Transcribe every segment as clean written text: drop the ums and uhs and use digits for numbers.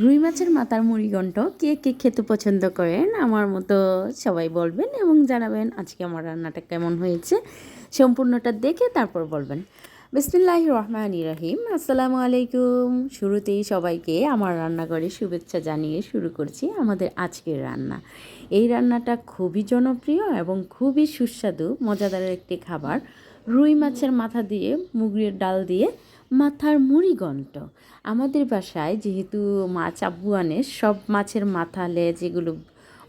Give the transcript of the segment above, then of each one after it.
রুই মাছের মাথার মুড়িঘণ্ট কে কে খেতে পছন্দ করেন আমার মতো সবাই বলবেন এবং জানাবেন আজকে আমার রান্নাটা কেমন হয়েছে। সম্পূর্ণটা দেখে তারপর বলবেন। বিসমিল্লাহির রহমানির রহিম। আসসালামু আলাইকুম। শুরুতেই সবাইকে আমার রান্নাঘরে শুভেচ্ছা জানিয়ে শুরু করছি আমাদের আজকের রান্না। এই রান্নাটা খুবই জনপ্রিয় এবং খুবই সুস্বাদু মজাদার একটি খাবার। রুই মাছের মাথা দিয়ে মুগের ডাল দিয়ে মাথার মুড়িঘণ্ট। আমাদের বাসায় যেহেতু মাছ আব্বু আনে, সব মাছের মাথা লেজ এগুলো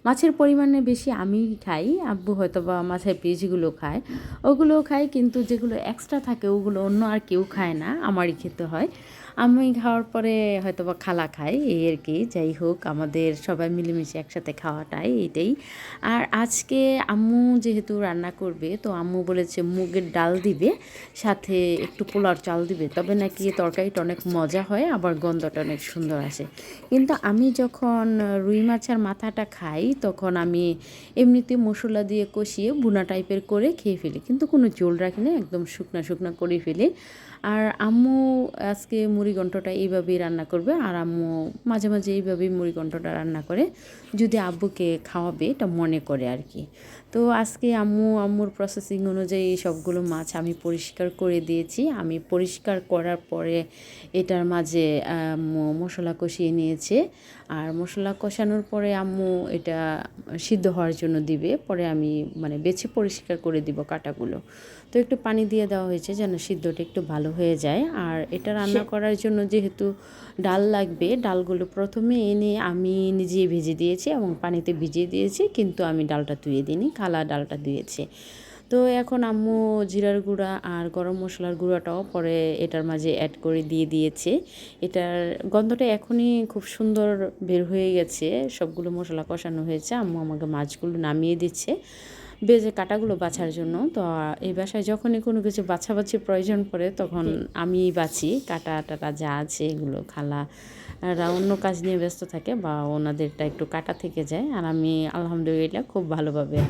মাছের পরিমাণে বেশি আমি খাই, আব্বু হয়তো বা মাছের পিসগুলো খায়, ওগুলোও খাই, কিন্তু যেগুলো এক্সট্রা থাকে ওগুলো অন্য আর কেউ খায় না, আমারই খেতে হয়। আমি খাওয়ার পরে হয়তো বা খালা খায়, এই আর কি। যাই হোক, আমাদের সবাই মিলেমিশে একসাথে খাওয়াটাই এটাই। আর আজকে আম্মু যেহেতু রান্না করবে, তো আম্মু বলেছে মুগের ডাল দিবে, সাথে একটু পোলার চাল দিবে, তবে নাকি তরকারিটা অনেক মজা হয়, আবার গন্ধটা অনেক সুন্দর আসে। কিন্তু আমি যখন রুই মাছের মাথাটা খাই তখন আমি এমনিতে মশলা দিয়ে কষিয়ে ভুনা টাইপের করে খেয়ে ফেলি, কিন্তু কোনো ঝোল রাখি না, একদম শুকনা শুকনা করে ফেলি। আর আম্মু আজকে মুড়িঘণ্টটা এইভাবেই রান্না করবে, আর আম্মু মাঝে মাঝে এইভাবেই মুড়িঘণ্টটা রান্না করে যদি আব্বুকে খাওয়াবে এটা মনে করে আর কি। তো আজকে আম্মুর প্রসেসিং অনুযায়ী সবগুলো মাছ আমি পরিষ্কার করে দিয়েছি। আমি পরিষ্কার করার পরে এটার মাঝে মশলা কষিয়ে নিয়েছে, আর মশলা কষানোর পরে আম্মু এটা সিদ্ধ হওয়ার জন্য দিবে, পরে আমি বেছে পরিষ্কার করে দিব কাটাগুলো। তো একটু পানি দিয়ে দেওয়া হয়েছে যেন সিদ্ধটা একটু ভালো হয়ে যায়। আর এটা রান্না করার জন্য যেহেতু ডাল লাগবে, ডালগুলো প্রথমে এনে আমি নিজেই ভেজে দিয়েছি এবং পানিতে ভিজিয়ে দিয়েছি, কিন্তু আমি ডালটা ধুয়ে দিইনি, খালা ডালটা ধুয়েছে। তো এখন আম্মু জিরার গুঁড়া আর গরম মশলার গুঁড়াটাও পরে এটার মাঝে অ্যাড করে দিয়ে দিয়েছে। এটার গন্ধটা এখনই খুব সুন্দর বের হয়ে গেছে, সবগুলো মশলা কষানো হয়েছে। আম্মু আমাকে মাছগুলো নামিয়ে দিচ্ছে বেজে কাটাগুলো বাছার জন্য। তো এই বাসায় যখনই কোনো কিছু বাছাবাছির প্রয়োজন পড়ে তখন আমি বাছি, কাটা টাটা যা আছে এগুলো খালারা অন্য কাজ নিয়ে ব্যস্ত থাকে বা ওনাদেরটা একটু কাটা থেকে যায়, আর আমি আলহামদুলিল্লাহ খুব ভালোভাবে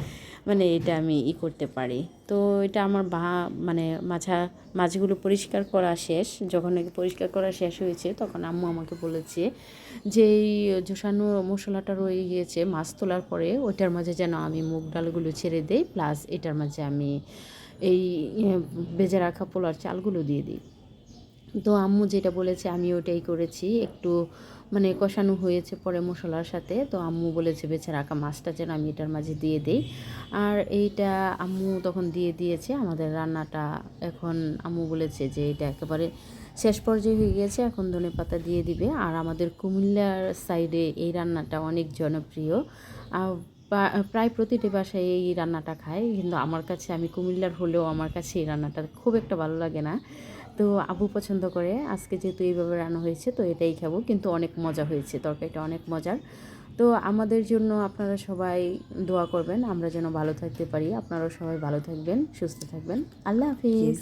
এটা আমি করতে পারি। তো এটা আমার মাছগুলো পরিষ্কার করা শেষ। যখন নাকি পরিষ্কার করা শেষ হয়েছে তখন আম্মু আমাকে বলেছে যে এই ঝোসানো মশলাটা রয়ে গিয়েছে মাছ তোলার পরে, ওইটার মাঝে যেন আমি মুগ ডালগুলো ছেড়ে দিই, প্লাস এটার মাঝে আমি এই ভেজে রাখা পোলার চালগুলো দিয়ে দিই। তো আম্মু যেটা বলেছে আমি ওটাই করেছি। একটু কষানো হয়েছে পরে মশলার সাথে, তো আম্মু বলেছে বেছে রাখা মাছটা যেন আমি এটার মাঝে দিয়ে দিই, আর এইটা আম্মু তখন দিয়ে দিয়েছে। আমাদের রান্নাটা এখন আম্মু বলেছে যে এটা একেবারে শেষ পর্যায়ে হয়ে গিয়েছে, এখন ধনেপাতা দিয়ে দিবে। আর আমাদের কুমিল্লার সাইডে এই রান্নাটা অনেক জনপ্রিয়, প্রায় প্রতিটি বাসায় এই রান্নাটা খায়, কিন্তু আমার কাছে, আমি কুমিল্লার হলেও আমার কাছে এই রান্নাটা খুব একটা ভালো লাগে না। তো আব্বু পছন্দ করে, আজকে যেহেতু এইভাবে রান্না হয়েছে তো এটাই খাবো, কিন্তু অনেক মজা হয়েছে, তরকারিটা অনেক মজার। তো আমাদের জন্য আপনারা সবাই দোয়া করবেন, আমরা যেন ভালো থাকতে পারি। আপনারাও সবাই ভালো থাকবেন, সুস্থ থাকবেন। আল্লাহ হাফিজ।